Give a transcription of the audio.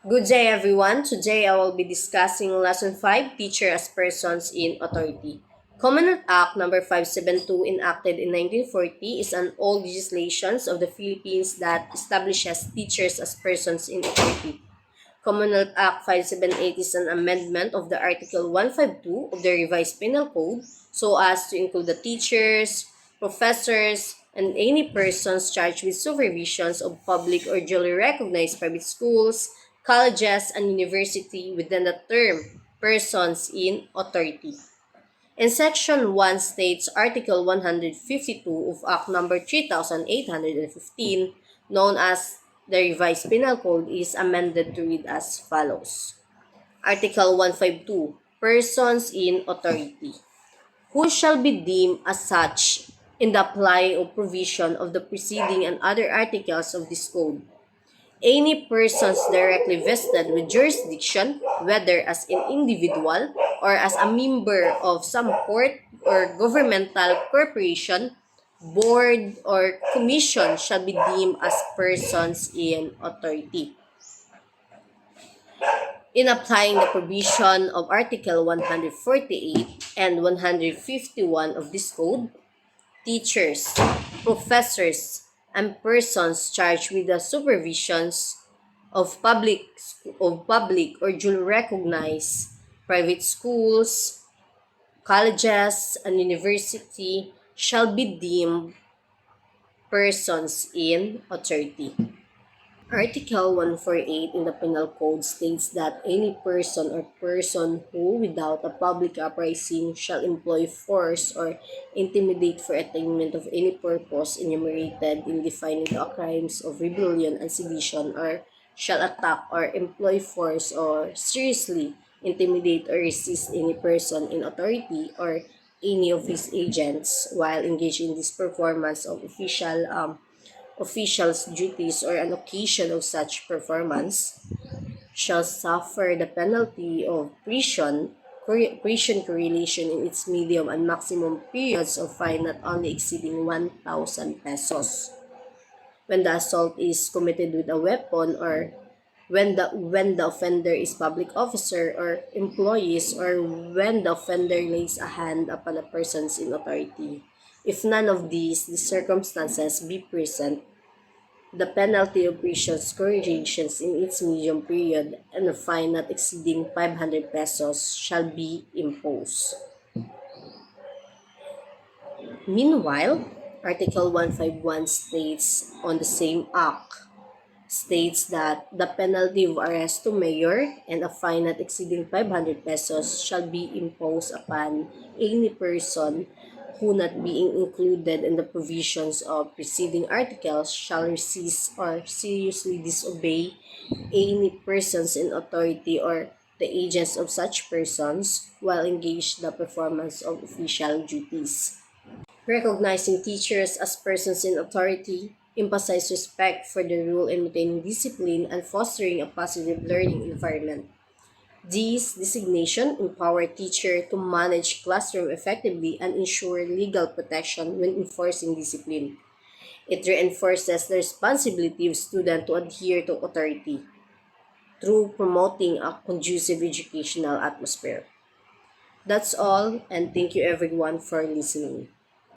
Good day everyone. Today I will be discussing Lesson 5, Teacher as Persons in Authority. Commonwealth Act No. 572 enacted in 1940 is an old legislation of the Philippines that establishes teachers as persons in authority. Commonwealth Act 578 is an amendment of the Article 152 of the Revised Penal Code so as to include the teachers, professors, and any persons charged with supervisions of public or duly recognized private schools, colleges, and university within the term persons in authority. In Section 1 states Article 152 of Act No. 3815, known as the Revised Penal Code, is amended to read as follows. Article 152, Persons in Authority. Who shall be deemed as such in the applying of provision of the preceding and other articles of this code? Any persons directly vested with jurisdiction, whether as an individual or as a member of some court or governmental corporation, board, or commission shall be deemed as persons in authority. In applying the provision of Article 148 and 151 of this code, teachers, professors, and persons charged with the supervisions of public or duly recognized private schools, colleges, and university shall be deemed persons in authority. Article 148 in the Penal Code states that any person or person who, without a public uprising, shall employ force or intimidate for attainment of any purpose enumerated in defining the crimes of rebellion and sedition, or shall attack or employ force or seriously intimidate or resist any person in authority or any of his agents while engaged in this performance of official's duties or an occasion of such performance shall suffer the penalty of prison correlation in its medium and maximum periods of fine not only exceeding 1,000 pesos. When the assault is committed with a weapon, or when the offender is public officer or employees, or when the offender lays a hand upon a persons in authority. If none of these circumstances be present, the penalty of prison corrections in its medium period and a fine not exceeding 500 pesos shall be imposed. Meanwhile, Article 151 states on the same act states that the penalty of arrest to mayor and a fine not exceeding 500 pesos shall be imposed upon any person who, not being included in the provisions of preceding articles, shall resist or seriously disobey any persons in authority or the agents of such persons while engaged in the performance of official duties. Recognizing teachers as persons in authority emphasize respect for the rule and maintaining discipline and fostering a positive learning environment. These designation empower teacher to manage classroom effectively and ensure legal protection when enforcing discipline. It reinforces the responsibility of students to adhere to authority through promoting a conducive educational atmosphere. That's all, and thank you everyone for listening.